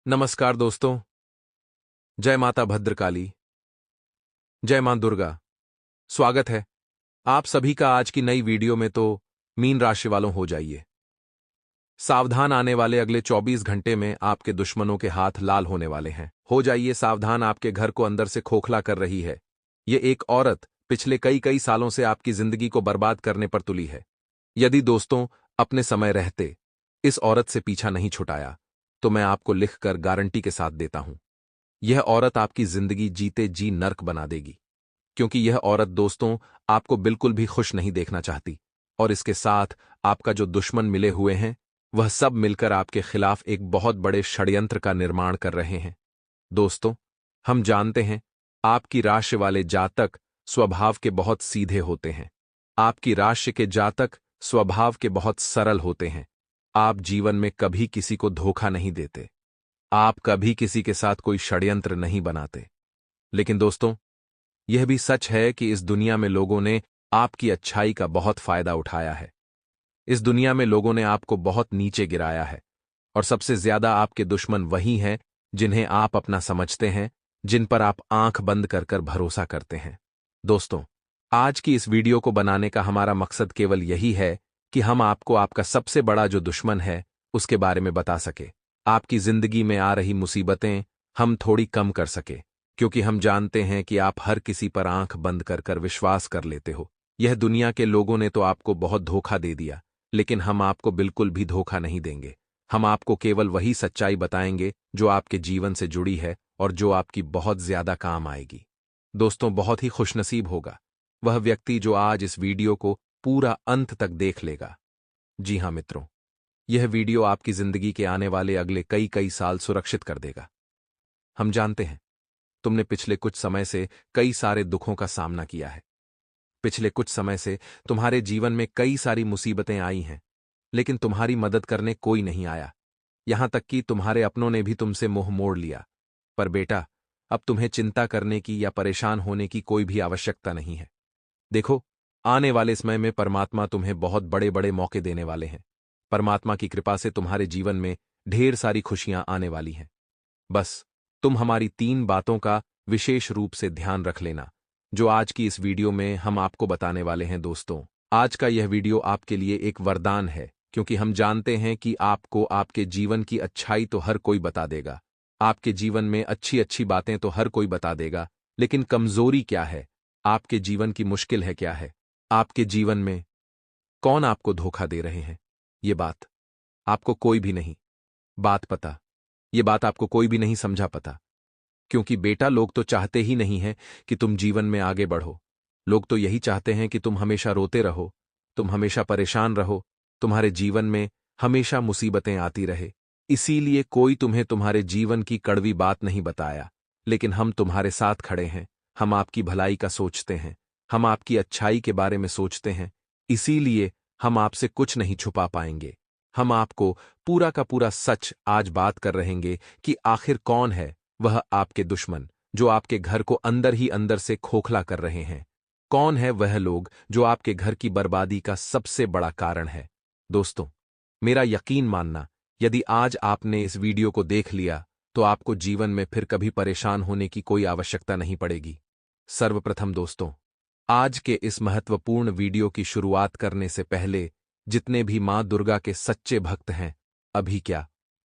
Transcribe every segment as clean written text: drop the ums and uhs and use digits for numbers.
नमस्कार दोस्तों। जय माता भद्रकाली, जय मां दुर्गा। स्वागत है आप सभी का आज की नई वीडियो में। तो मीन राशि वालों, हो जाइए सावधान, आने वाले अगले 24 घंटे में आपके दुश्मनों के हाथ लाल होने वाले हैं। हो जाइए सावधान, आपके घर को अंदर से खोखला कर रही है ये एक औरत। पिछले कई कई सालों से आपकी जिंदगी को बर्बाद करने पर तुली है। यदि दोस्तों अपने समय रहते इस औरत से पीछा नहीं छुटाया तो मैं आपको लिखकर गारंटी के साथ देता हूं, यह औरत आपकी जिंदगी जीते जी नर्क बना देगी। क्योंकि यह औरत दोस्तों आपको बिल्कुल भी खुश नहीं देखना चाहती, और इसके साथ आपका जो दुश्मन मिले हुए हैं वह सब मिलकर आपके खिलाफ एक बहुत बड़े षड्यंत्र का निर्माण कर रहे हैं। दोस्तों, हम जानते हैं आपकी राशि वाले जातक स्वभाव के बहुत सीधे होते हैं। आपकी राशि के जातक स्वभाव के बहुत सरल होते हैं। आप जीवन में कभी किसी को धोखा नहीं देते। आप कभी किसी के साथ कोई षड्यंत्र नहीं बनाते। लेकिन दोस्तों, यह भी सच है कि इस दुनिया में लोगों ने आपकी अच्छाई का बहुत फायदा उठाया है। इस दुनिया में लोगों ने आपको बहुत नीचे गिराया है, और सबसे ज्यादा आपके दुश्मन वही हैं जिन्हें आप अपना समझते हैं, जिन पर आप आंख बंद कर कर भरोसा करते हैं। दोस्तों, आज की इस वीडियो को बनाने का हमारा मकसद केवल यही है कि हम आपको आपका सबसे बड़ा जो दुश्मन है उसके बारे में बता सके। आपकी जिंदगी में आ रही मुसीबतें हम थोड़ी कम कर सके, क्योंकि हम जानते हैं कि आप हर किसी पर आंख बंद कर कर विश्वास कर लेते हो। यह दुनिया के लोगों ने तो आपको बहुत धोखा दे दिया, लेकिन हम आपको बिल्कुल भी धोखा नहीं देंगे। हम आपको केवल वही सच्चाई बताएंगे जो आपके जीवन से जुड़ी है और जो आपकी बहुत ज्यादा काम आएगी। दोस्तों, बहुत ही खुशनसीब होगा वह व्यक्ति जो आज इस वीडियो को पूरा अंत तक देख लेगा। जी हां मित्रों, यह वीडियो आपकी जिंदगी के आने वाले अगले कई कई साल सुरक्षित कर देगा। हम जानते हैं तुमने पिछले कुछ समय से कई सारे दुखों का सामना किया है। पिछले कुछ समय से तुम्हारे जीवन में कई सारी मुसीबतें आई हैं, लेकिन तुम्हारी मदद करने कोई नहीं आया। यहां तक कि तुम्हारे अपनों ने भी तुमसे मुंह मोड़ लिया। पर बेटा, अब तुम्हें चिंता करने की या परेशान होने की कोई भी आवश्यकता नहीं है। देखो, आने वाले समय में परमात्मा तुम्हें बहुत बड़े बड़े मौके देने वाले हैं। परमात्मा की कृपा से तुम्हारे जीवन में ढेर सारी खुशियां आने वाली हैं। बस तुम हमारी 3 बातों का विशेष रूप से ध्यान रख लेना, जो आज की इस वीडियो में हम आपको बताने वाले हैं। दोस्तों, आज का यह वीडियो आपके लिए एक वरदान है, क्योंकि हम जानते हैं कि आपको आपके जीवन की अच्छाई तो हर कोई बता देगा, आपके जीवन में अच्छी अच्छी बातें तो हर कोई बता देगा, लेकिन कमजोरी क्या है, आपके जीवन की मुश्किल है क्या है, आपके जीवन में कौन आपको धोखा दे रहे हैं, ये बात आपको कोई भी नहीं बात पता। ये बात आपको कोई भी नहीं समझा पता। क्योंकि बेटा, लोग तो चाहते ही नहीं हैं कि तुम जीवन में आगे बढ़ो। लोग तो यही चाहते हैं कि तुम हमेशा रोते रहो, तुम हमेशा परेशान रहो, तुम्हारे जीवन में हमेशा मुसीबतें आती रहे। इसीलिए कोई तुम्हें तुम्हारे जीवन की कड़वी बात नहीं बताया, लेकिन हम तुम्हारे साथ खड़े हैं। हम आपकी भलाई का सोचते हैं, हम आपकी अच्छाई के बारे में सोचते हैं। इसीलिए हम आपसे कुछ नहीं छुपा पाएंगे। हम आपको पूरा का पूरा सच आज बात कर रहेंगे कि आखिर कौन है वह आपके दुश्मन जो आपके घर को अंदर ही अंदर से खोखला कर रहे हैं। कौन है वह लोग जो आपके घर की बर्बादी का सबसे बड़ा कारण है। दोस्तों, मेरा यकीन मानना, यदि आज आपने इस वीडियो को देख लिया तो आपको जीवन में फिर कभी परेशान होने की कोई आवश्यकता नहीं पड़ेगी। सर्वप्रथम दोस्तों, आज के इस महत्वपूर्ण वीडियो की शुरुआत करने से पहले जितने भी मां दुर्गा के सच्चे भक्त हैं,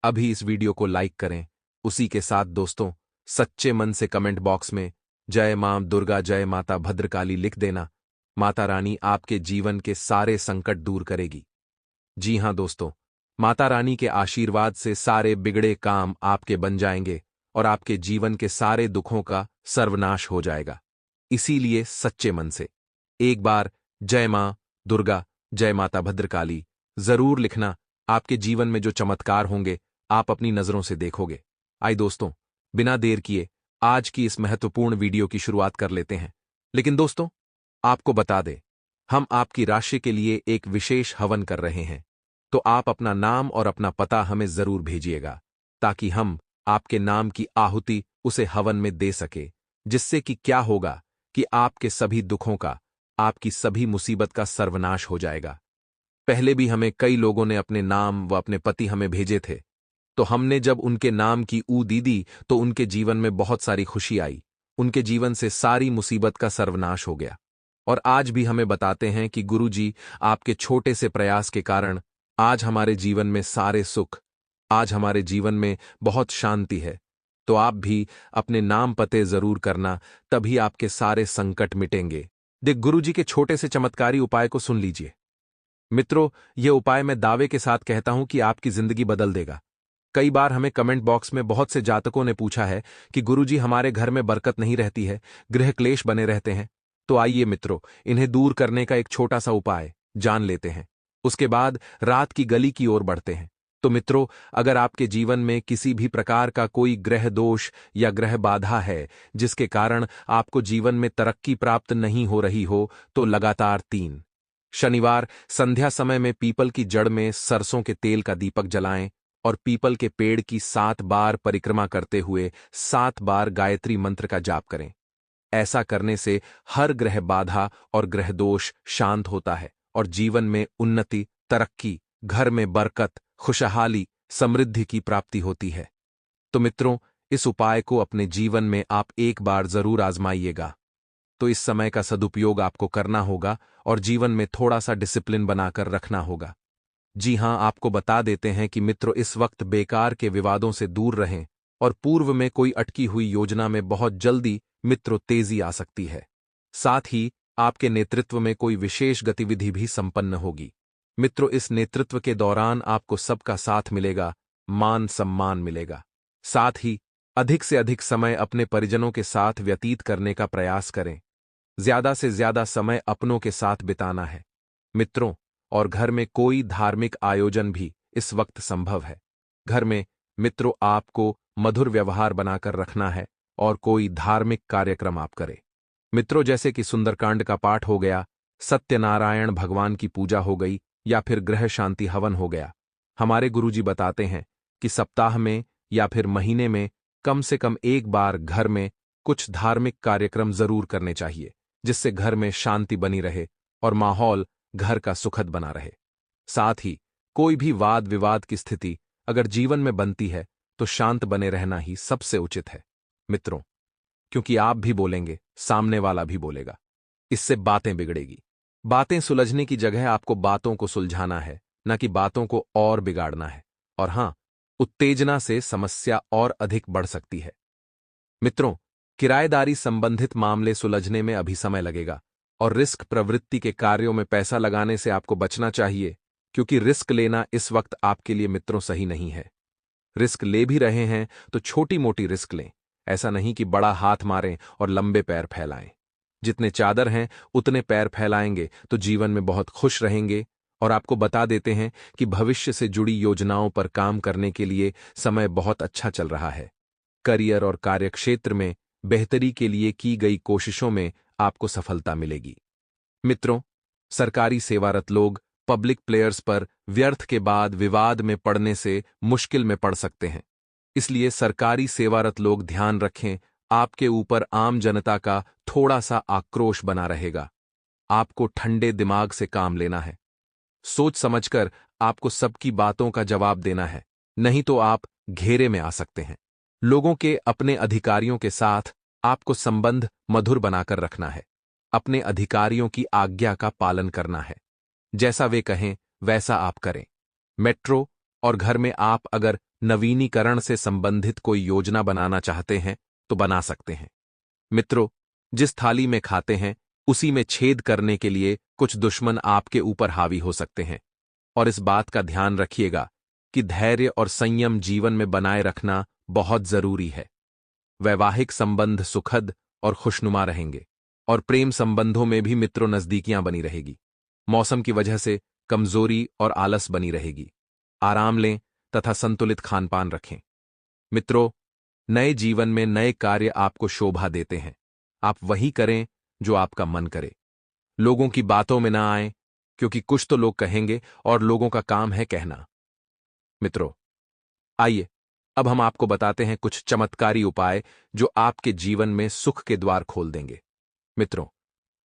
अभी इस वीडियो को लाइक करें। उसी के साथ दोस्तों, सच्चे मन से कमेंट बॉक्स में जय मां दुर्गा, जय माता भद्रकाली लिख देना। माता रानी आपके जीवन के सारे संकट दूर करेगी। जी हां दोस्तों, माता रानी के आशीर्वाद से सारे बिगड़े काम आपके बन जाएंगे और आपके जीवन के सारे दुखों का सर्वनाश हो जाएगा। इसीलिए सच्चे मन से एक बार जय मां दुर्गा, जय माता भद्रकाली जरूर लिखना। आपके जीवन में जो चमत्कार होंगे आप अपनी नजरों से देखोगे। आइए दोस्तों, बिना देर किए आज की इस महत्वपूर्ण वीडियो की शुरुआत कर लेते हैं। लेकिन दोस्तों, आपको बता दें, हम आपकी राशि के लिए एक विशेष हवन कर रहे हैं, तो आप अपना नाम और अपना पता हमें जरूर भेजिएगा, ताकि हम आपके नाम की आहुति उसे हवन में दे सके। जिससे कि क्या होगा कि आपके सभी दुखों का, आपकी सभी मुसीबत का सर्वनाश हो जाएगा। पहले भी हमें कई लोगों ने अपने नाम व अपने पति हमें भेजे थे, तो हमने जब उनके नाम की ऊ दी दी तो उनके जीवन में बहुत सारी खुशी आई, उनके जीवन से सारी मुसीबत का सर्वनाश हो गया। और आज भी हमें बताते हैं कि गुरुजी आपके छोटे से प्रयास के कारण आज हमारे जीवन में सारे सुख, आज हमारे जीवन में बहुत शांति है। तो आप भी अपने नाम पते जरूर करना, तभी आपके सारे संकट मिटेंगे। देख, गुरुजी के छोटे से चमत्कारी उपाय को सुन लीजिए। मित्रों, यह उपाय मैं दावे के साथ कहता हूं कि आपकी जिंदगी बदल देगा। कई बार हमें कमेंट बॉक्स में बहुत से जातकों ने पूछा है कि गुरुजी हमारे घर में बरकत नहीं रहती है, गृह क्लेश बने रहते हैं। तो आइए मित्रों, इन्हें दूर करने का एक छोटा सा उपाय जान लेते हैं। उसके बाद रात की गली की ओर बढ़ते हैं। तो मित्रों, अगर आपके जीवन में किसी भी प्रकार का कोई ग्रह दोष या ग्रह बाधा है जिसके कारण आपको जीवन में तरक्की प्राप्त नहीं हो रही हो, तो लगातार 3 शनिवार संध्या समय में पीपल की जड़ में सरसों के तेल का दीपक जलाएं और पीपल के पेड़ की 7 बार परिक्रमा करते हुए 7 बार गायत्री मंत्र का जाप करें। ऐसा करने से हर ग्रह बाधा और ग्रह दोष शांत होता है और जीवन में उन्नति, तरक्की, घर में बरकत, खुशहाली, समृद्धि की प्राप्ति होती है। तो मित्रों, इस उपाय को अपने जीवन में आप एक बार जरूर आजमाइएगा। तो इस समय का सदुपयोग आपको करना होगा और जीवन में थोड़ा सा डिसिप्लिन बनाकर रखना होगा। जी हां, आपको बता देते हैं कि मित्रों, इस वक्त बेकार के विवादों से दूर रहें और पूर्व में कोई अटकी हुई योजना में बहुत जल्दी मित्रों तेजी आ सकती है। साथ ही आपके नेतृत्व में कोई विशेष गतिविधि भी संपन्न होगी। मित्रों, इस नेतृत्व के दौरान आपको सबका साथ मिलेगा, मान सम्मान मिलेगा। साथ ही अधिक से अधिक समय अपने परिजनों के साथ व्यतीत करने का प्रयास करें। ज्यादा से ज्यादा समय अपनों के साथ बिताना है मित्रों। और घर में कोई धार्मिक आयोजन भी इस वक्त संभव है। घर में मित्रों आपको मधुर व्यवहार बनाकर रखना है और कोई धार्मिक कार्यक्रम आप करें मित्रों, जैसे कि सुंदरकांड का पाठ हो गया, सत्यनारायण भगवान की पूजा हो गई या फिर ग्रह शांति हवन हो गया। हमारे गुरुजी बताते हैं कि सप्ताह में या फिर महीने में कम से कम एक बार घर में कुछ धार्मिक कार्यक्रम जरूर करने चाहिए, जिससे घर में शांति बनी रहे और माहौल घर का सुखद बना रहे। साथ ही कोई भी वाद विवाद की स्थिति अगर जीवन में बनती है तो शांत बने रहना ही सबसे उचित है मित्रों, क्योंकि आप भी बोलेंगे, सामने वाला भी बोलेगा, इससे बातें बिगड़ेगी। बातें सुलझने की जगह आपको बातों को सुलझाना है, न कि बातों को और बिगाड़ना है। और हां, उत्तेजना से समस्या और अधिक बढ़ सकती है मित्रों। किराएदारी संबंधित मामले सुलझने में अभी समय लगेगा और रिस्क प्रवृत्ति के कार्यों में पैसा लगाने से आपको बचना चाहिए, क्योंकि रिस्क लेना इस वक्त आपके लिए मित्रों सही नहीं है। रिस्क ले भी रहे हैं तो छोटी मोटी रिस्क लें, ऐसा नहीं कि बड़ा हाथ मारें और लंबे पैर फैलाएं। जितने चादर हैं उतने पैर फैलाएंगे तो जीवन में बहुत खुश रहेंगे। और आपको बता देते हैं कि भविष्य से जुड़ी योजनाओं पर काम करने के लिए समय बहुत अच्छा चल रहा है। करियर और कार्यक्षेत्र में बेहतरी के लिए की गई कोशिशों में आपको सफलता मिलेगी मित्रों। सरकारी सेवारत लोग पब्लिक प्लेयर्स पर व्यर्थ के बाद विवाद में पड़ने से मुश्किल में पड़ सकते हैं, इसलिए सरकारी सेवारत लोग ध्यान रखें, आपके ऊपर आम जनता का थोड़ा सा आक्रोश बना रहेगा। आपको ठंडे दिमाग से काम लेना है, सोच समझकर आपको सबकी बातों का जवाब देना है, नहीं तो आप घेरे में आ सकते हैं। लोगों के अपने अधिकारियों के साथ आपको संबंध मधुर बनाकर रखना है, अपने अधिकारियों की आज्ञा का पालन करना है, जैसा वे कहें वैसा आप करें। मेट्रो और घर में आप अगर नवीनीकरण से संबंधित कोई योजना बनाना चाहते हैं तो बना सकते हैं मित्रों। जिस थाली में खाते हैं उसी में छेद करने के लिए कुछ दुश्मन आपके ऊपर हावी हो सकते हैं, और इस बात का ध्यान रखिएगा कि धैर्य और संयम जीवन में बनाए रखना बहुत जरूरी है। वैवाहिक संबंध सुखद और खुशनुमा रहेंगे और प्रेम संबंधों में भी मित्रों नजदीकियां बनी रहेगी। मौसम की वजह से कमजोरी और आलस बनी रहेगी। आराम लें तथा संतुलित खानपान रखें मित्रों। नए जीवन में नए कार्य आपको शोभा देते हैं, आप वही करें जो आपका मन करे। लोगों की बातों में ना आएं, क्योंकि कुछ तो लोग कहेंगे और लोगों का काम है कहना मित्रों। आइए अब हम आपको बताते हैं कुछ चमत्कारी उपाय जो आपके जीवन में सुख के द्वार खोल देंगे मित्रों।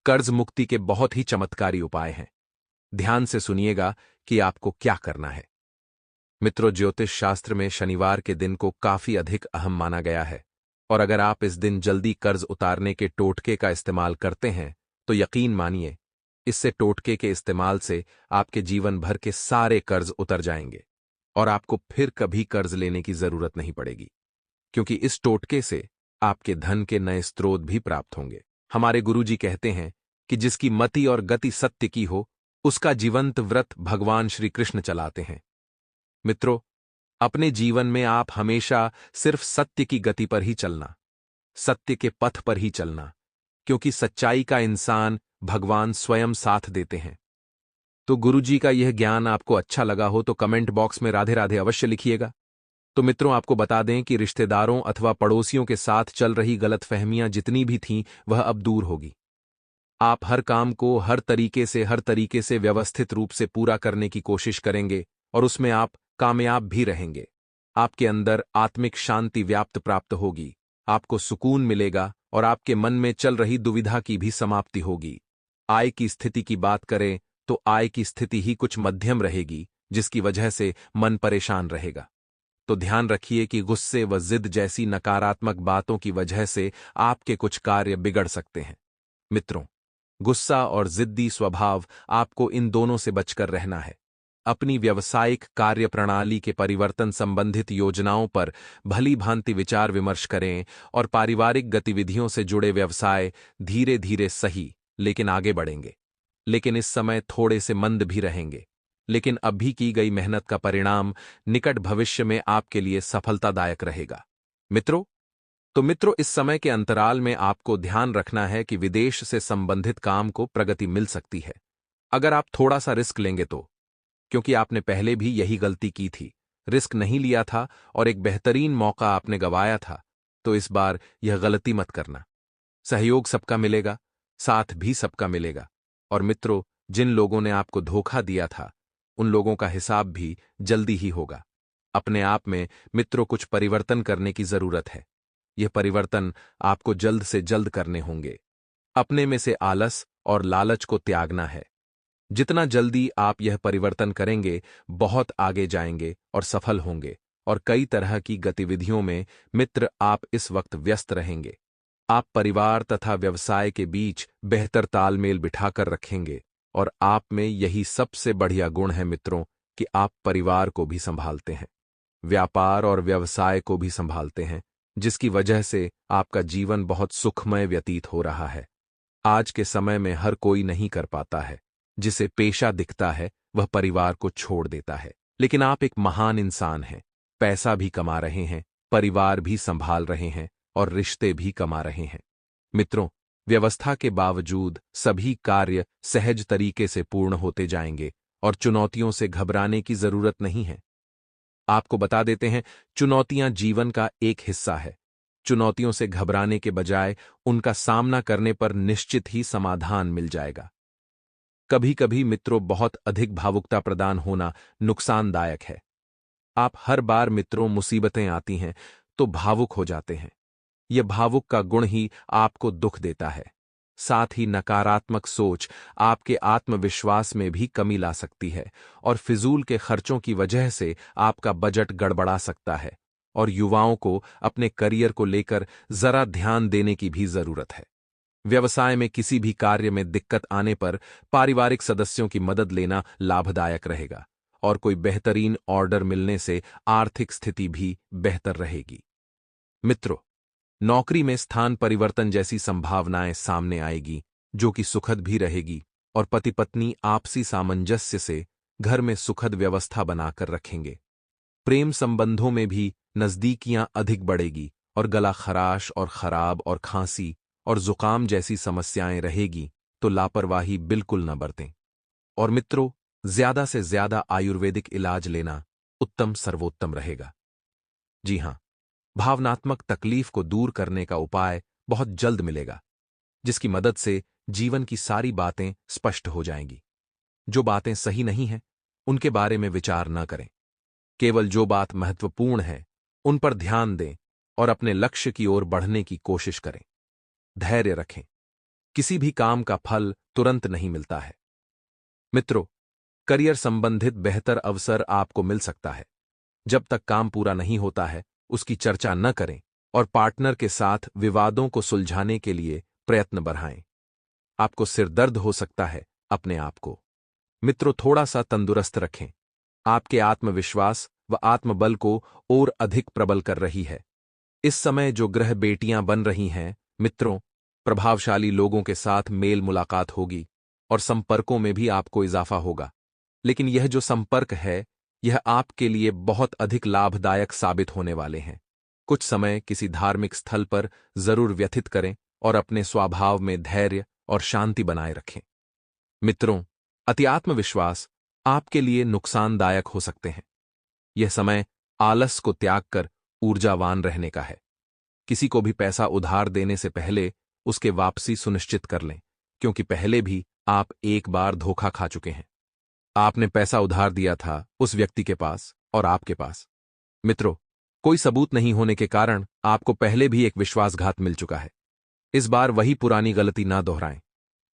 कर्ज मुक्ति के बहुत ही चमत्कारी उपाय हैं, ध्यान से सुनिएगा कि आपको क्या करना है। मित्रों, ज्योतिष शास्त्र में शनिवार के दिन को काफी अधिक अहम माना गया है, और अगर आप इस दिन जल्दी कर्ज उतारने के टोटके का इस्तेमाल करते हैं तो यकीन मानिए, इससे टोटके के इस्तेमाल से आपके जीवन भर के सारे कर्ज उतर जाएंगे और आपको फिर कभी कर्ज लेने की जरूरत नहीं पड़ेगी, क्योंकि इस टोटके से आपके धन के नए स्रोत भी प्राप्त होंगे। हमारे गुरुजी कहते हैं कि जिसकी मति और गति सत्य की हो, उसका जीवंत व्रत भगवान श्री कृष्ण चलाते हैं। मित्रों, अपने जीवन में आप हमेशा सिर्फ सत्य की गति पर ही चलना, सत्य के पथ पर ही चलना, क्योंकि सच्चाई का इंसान भगवान स्वयं साथ देते हैं। तो गुरुजी का यह ज्ञान आपको अच्छा लगा हो तो कमेंट बॉक्स में राधे राधे अवश्य लिखिएगा। तो मित्रों, आपको बता दें कि रिश्तेदारों अथवा पड़ोसियों के साथ चल रही गलतफहमियां जितनी भी थीं, वह अब दूर होगी। आप हर काम को हर तरीके से व्यवस्थित रूप से पूरा करने की कोशिश करेंगे और उसमें आप कामयाब भी रहेंगे। आपके अंदर आत्मिक शांति व्याप्त प्राप्त होगी, आपको सुकून मिलेगा और आपके मन में चल रही दुविधा की भी समाप्ति होगी। आय की स्थिति की बात करें तो आय की स्थिति ही कुछ मध्यम रहेगी, जिसकी वजह से मन परेशान रहेगा। तो ध्यान रखिए कि गुस्से व जिद जैसी नकारात्मक बातों की वजह से आपके कुछ कार्य बिगड़ सकते हैं। मित्रों, गुस्सा और जिद्दी स्वभाव, आपको इन दोनों से बचकर रहना है। अपनी व्यावसायिक कार्य प्रणाली के परिवर्तन संबंधित योजनाओं पर भली भांति विचार विमर्श करें और पारिवारिक गतिविधियों से जुड़े व्यवसाय धीरे धीरे सही लेकिन आगे बढ़ेंगे। लेकिन इस समय थोड़े से मंद भी रहेंगे, लेकिन अभी की गई मेहनत का परिणाम निकट भविष्य में आपके लिए सफलतादायक रहेगा। मित्रों, इस समय के अंतराल में आपको ध्यान रखना है कि विदेश से संबंधित काम को प्रगति मिल सकती है, अगर आप थोड़ा सा रिस्क लेंगे तो, क्योंकि आपने पहले भी यही गलती की थी, रिस्क नहीं लिया था और एक बेहतरीन मौका आपने गंवाया था। तो इस बार यह गलती मत करना। सहयोग सबका मिलेगा, साथ भी सबका मिलेगा। और मित्रों, जिन लोगों ने आपको धोखा दिया था, उन लोगों का हिसाब भी जल्दी ही होगा। अपने आप में मित्रों कुछ परिवर्तन करने की जरूरत है। यह परिवर्तन आपको जल्द से जल्द करने होंगे। अपने में से आलस और लालच को त्यागना है। जितना जल्दी आप यह परिवर्तन करेंगे, बहुत आगे जाएंगे और सफल होंगे। और कई तरह की गतिविधियों में मित्र आप इस वक्त व्यस्त रहेंगे। आप परिवार तथा व्यवसाय के बीच बेहतर तालमेल बिठाकर रखेंगे और आप में यही सबसे बढ़िया गुण है मित्रों, कि आप परिवार को भी संभालते हैं, व्यापार और व्यवसाय को भी संभालते हैं, जिसकी वजह से आपका जीवन बहुत सुखमय व्यतीत हो रहा है। आज के समय में हर कोई नहीं कर पाता है। जिसे पेशा दिखता है वह परिवार को छोड़ देता है, लेकिन आप एक महान इंसान हैं। पैसा भी कमा रहे हैं, परिवार भी संभाल रहे हैं और रिश्ते भी कमा रहे हैं। मित्रों, व्यवस्था के बावजूद सभी कार्य सहज तरीके से पूर्ण होते जाएंगे और चुनौतियों से घबराने की जरूरत नहीं है। आपको बता देते हैं, चुनौतियां जीवन का एक हिस्सा है। चुनौतियों से घबराने के बजाय उनका सामना करने पर निश्चित ही समाधान मिल जाएगा। कभी कभी मित्रों, बहुत अधिक भावुकता प्रदान होना नुकसानदायक है। आप हर बार मित्रों मुसीबतें आती हैं तो भावुक हो जाते हैं। यह भावुक का गुण ही आपको दुख देता है। साथ ही नकारात्मक सोच आपके आत्मविश्वास में भी कमी ला सकती है और फिजूल के खर्चों की वजह से आपका बजट गड़बड़ा सकता है। और युवाओं को अपने करियर को लेकर जरा ध्यान देने की भी जरूरत है। व्यवसाय में किसी भी कार्य में दिक्कत आने पर पारिवारिक सदस्यों की मदद लेना लाभदायक रहेगा और कोई बेहतरीन ऑर्डर मिलने से आर्थिक स्थिति भी बेहतर रहेगी। मित्रों, नौकरी में स्थान परिवर्तन जैसी संभावनाएं सामने आएगी, जो कि सुखद भी रहेगी, और पति पत्नी आपसी सामंजस्य से घर में सुखद व्यवस्था बनाकर रखेंगे। प्रेम संबंधों में भी नजदीकियां अधिक बढ़ेगी और गला खराश और खराब और खांसी और जुकाम जैसी समस्याएं रहेगी, तो लापरवाही बिल्कुल न बरतें। और मित्रों, ज्यादा से ज्यादा आयुर्वेदिक इलाज लेना उत्तम सर्वोत्तम रहेगा। जी हां, भावनात्मक तकलीफ को दूर करने का उपाय बहुत जल्द मिलेगा, जिसकी मदद से जीवन की सारी बातें स्पष्ट हो जाएंगी। जो बातें सही नहीं हैं, उनके बारे में विचार न करें। केवल जो बात महत्वपूर्ण है, उन पर ध्यान दें और अपने लक्ष्य की ओर बढ़ने की कोशिश करें। धैर्य रखें। किसी भी काम का फल तुरंत नहीं मिलता है। मित्रों, करियर संबंधित बेहतर अवसर आपको मिल सकता है। जब तक काम पूरा नहीं होता है उसकी चर्चा न करें और पार्टनर के साथ विवादों को सुलझाने के लिए प्रयत्न बढ़ाएं। आपको सिरदर्द हो सकता है अपने आप को मित्रों थोड़ा सा तंदुरुस्त रखें। आपके आत्मविश्वास व आत्मबल को और अधिक प्रबल कर रही है। इस समय जो ग्रह बेटियां बन रही हैं मित्रों, प्रभावशाली लोगों के साथ मेल मुलाकात होगी और संपर्कों में भी आपको इजाफा होगा। लेकिन यह जो संपर्क है यह आपके लिए बहुत अधिक लाभदायक साबित होने वाले हैं। कुछ समय किसी धार्मिक स्थल पर जरूर व्यतीत करें और अपने स्वभाव में धैर्य और शांति बनाए रखें। मित्रों, अति आत्मविश्वास आपके लिए नुकसानदायक हो सकते हैं। यह समय आलस को त्याग कर ऊर्जावान रहने का है। किसी को भी पैसा उधार देने से पहले उसके वापसी सुनिश्चित कर लें, क्योंकि पहले भी आप एक बार धोखा खा चुके हैं। आपने पैसा उधार दिया था उस व्यक्ति के पास और आपके पास। मित्रों, कोई सबूत नहीं होने के कारण आपको पहले भी एक विश्वासघात मिल चुका है। इस बार वही पुरानी गलती ना दोहराएं।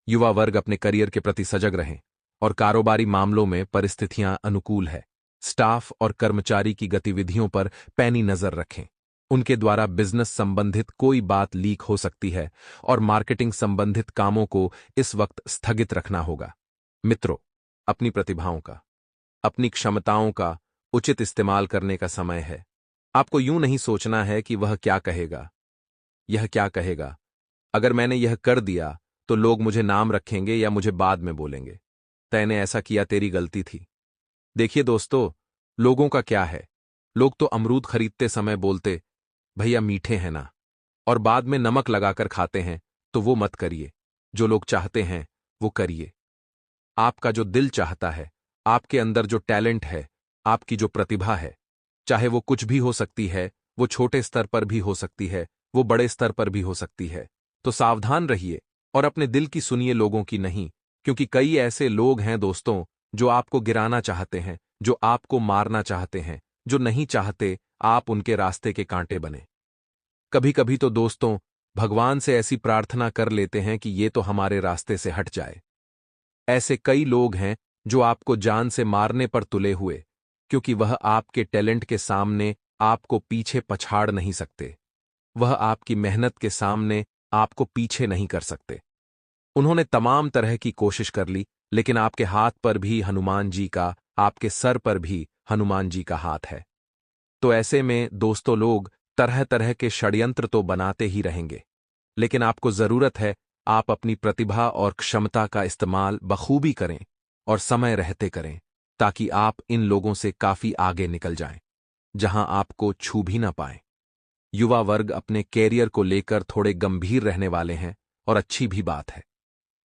युवा वर्ग अपने करियर के प्रति सजग रहें और कारोबारी मामलों में परिस्थितियां अनुकूल है। स्टाफ और कर्मचारी की गतिविधियों पर पैनी नजर रखें। उनके द्वारा बिजनेस संबंधित कोई बात लीक हो सकती है और मार्केटिंग संबंधित कामों को इस वक्त स्थगित रखना होगा। मित्रों, अपनी प्रतिभाओं का, अपनी क्षमताओं का उचित इस्तेमाल करने का समय है। आपको यूं नहीं सोचना है कि वह क्या कहेगा, यह क्या कहेगा, अगर मैंने यह कर दिया तो लोग मुझे नाम रखेंगे या मुझे बाद में बोलेंगे, तैने ऐसा किया, तेरी गलती थी। देखिए दोस्तों, लोगों का क्या है, लोग तो अमरूद खरीदते समय बोलते भैया मीठे हैं ना, और बाद में नमक लगाकर खाते हैं, तो वो मत करिए। जो लोग चाहते हैं वो करिए। आपका जो दिल चाहता है, आपके अंदर जो टैलेंट है, आपकी जो प्रतिभा है, चाहे वो कुछ भी हो सकती है, वो छोटे स्तर पर भी हो सकती है, वो बड़े स्तर पर भी हो सकती है। तो सावधान रहिए और अपने दिल की सुनिए, लोगों की नहीं, क्योंकि कई ऐसे लोग हैं दोस्तों जो आपको गिराना चाहते हैं, जो आपको मारना चाहते हैं, जो नहीं चाहते आप उनके रास्ते के कांटे बने। कभी कभी तो दोस्तों भगवान से ऐसी प्रार्थना कर लेते हैं कि ये तो हमारे रास्ते से हट जाए। ऐसे कई लोग हैं जो आपको जान से मारने पर तुले हुए, क्योंकि वह आपके टैलेंट के सामने आपको पीछे पछाड़ नहीं सकते। वह आपकी मेहनत के सामने आपको पीछे नहीं कर सकते। उन्होंने तमाम तरह की कोशिश कर ली, लेकिन आपके हाथ पर भी हनुमान जी का, आपके सर पर भी हनुमान जी का हाथ है। तो ऐसे में दोस्तों लोग तरह तरह के षड्यंत्र तो बनाते ही रहेंगे, लेकिन आपको जरूरत है आप अपनी प्रतिभा और क्षमता का इस्तेमाल बखूबी करें और समय रहते करें, ताकि आप इन लोगों से काफी आगे निकल जाएं, जहां आपको छू भी ना पाएं। युवा वर्ग अपने कैरियर को लेकर थोड़े गंभीर रहने वाले हैं और अच्छी भी बात है।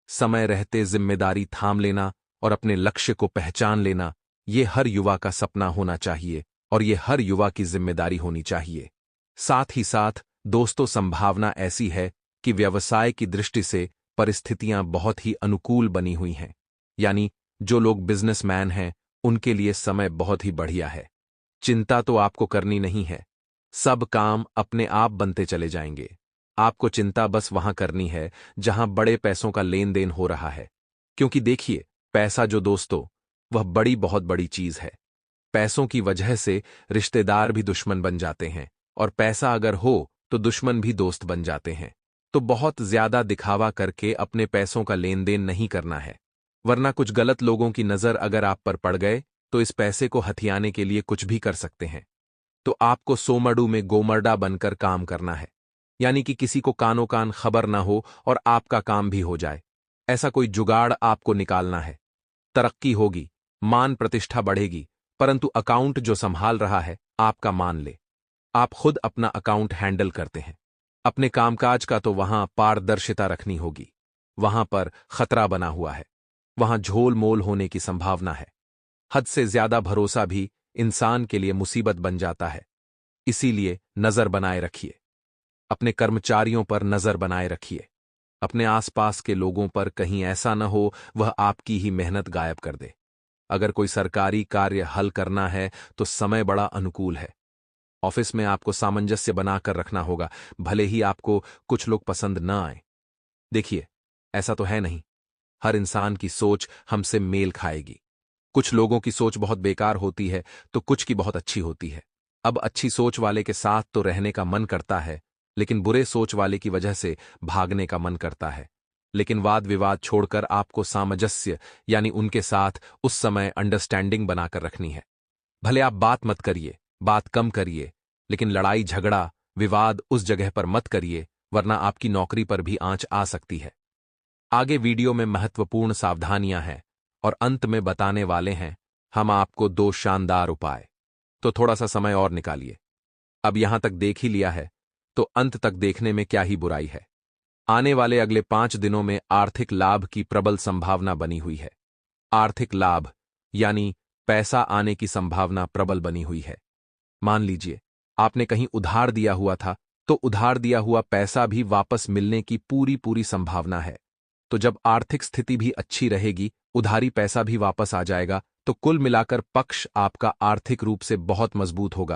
समय रहते जिम्मेदारी थाम लेना और अपने लक्ष्य को पहचान लेना, ये हर युवा का सपना होना चाहिए और ये हर युवा की जिम्मेदारी होनी चाहिए। साथ ही साथ दोस्तों संभावना ऐसी है कि व्यवसाय की दृष्टि से परिस्थितियां बहुत ही अनुकूल बनी हुई हैं, यानी जो लोग बिजनेसमैन हैं उनके लिए समय बहुत ही बढ़िया है। चिंता तो आपको करनी नहीं है, सब काम अपने आप बनते चले जाएंगे। आपको चिंता बस वहां करनी है जहां बड़े पैसों का लेन देन हो रहा है, क्योंकि देखिए पैसा जो दोस्तों वह बड़ी बहुत बड़ी चीज है। पैसों की वजह से रिश्तेदार भी दुश्मन बन जाते हैं और पैसा अगर हो तो दुश्मन भी दोस्त बन जाते हैं। तो बहुत ज्यादा दिखावा करके अपने पैसों का लेन देन नहीं करना है, वरना कुछ गलत लोगों की नजर अगर आप पर पड़ गए तो इस पैसे को हथियाने के लिए कुछ भी कर सकते हैं। तो आपको सोमड़ू में गोमरडा बनकर काम करना है, यानी कि किसी को कानो कान खबर ना हो और आपका काम भी हो जाए। ऐसा कोई जुगाड़ आपको निकालना है। तरक्की होगी, मान प्रतिष्ठा बढ़ेगी, परंतु अकाउंट जो संभाल रहा है आपका मान ले। आप खुद अपना अकाउंट हैंडल करते हैं। अपने कामकाज का तो वहां पारदर्शिता रखनी होगी। वहां पर खतरा बना हुआ है, वहां झोल मोल होने की संभावना है। हद से ज्यादा भरोसा भी इंसान के लिए मुसीबत बन जाता है। इसीलिए नजर बनाए रखिए, अपने कर्मचारियों पर नजर बनाए रखिए। अपने आसपास के लोगों पर कहीं ऐसा न हो वह आपकी ही मेहनत गायब कर दे। अगर कोई सरकारी कार्य हल करना है तो समय बड़ा अनुकूल है। ऑफिस में आपको सामंजस्य बनाकर रखना होगा, भले ही आपको कुछ लोग पसंद न आए। देखिए, ऐसा तो है नहीं, हर इंसान की सोच हमसे मेल खाएगी। कुछ लोगों की सोच बहुत बेकार होती है तो कुछ की बहुत अच्छी होती है। अब अच्छी सोच वाले के साथ तो रहने का मन करता है, लेकिन बुरे सोच वाले की वजह से भागने का मन करता है। लेकिन वाद विवाद छोड़कर आपको सामंजस्य यानी उनके साथ उस समय अंडरस्टैंडिंग बनाकर रखनी है। भले आप बात मत करिए, बात कम करिए, लेकिन लड़ाई झगड़ा विवाद उस जगह पर मत करिए, वरना आपकी नौकरी पर भी आंच आ सकती है। आगे वीडियो में महत्वपूर्ण सावधानियां हैं और अंत में बताने वाले हैं हम आपको 2 शानदार उपाय। तो थोड़ा सा समय और निकालिए। अब यहां तक देख ही लिया है तो अंत तक देखने में क्या ही बुराई है। आने वाले अगले 5 दिनों में आर्थिक लाभ की प्रबल संभावना बनी हुई है। आर्थिक लाभ यानी पैसा आने की संभावना प्रबल बनी हुई है। मान लीजिए आपने कहीं उधार दिया हुआ था, तो उधार दिया हुआ पैसा भी वापस मिलने की पूरी पूरी संभावना है। तो जब आर्थिक स्थिति भी अच्छी रहेगी, उधारी पैसा भी वापस आ जाएगा, तो कुल मिलाकर पक्ष आपका आर्थिक रूप से बहुत मजबूत होगा।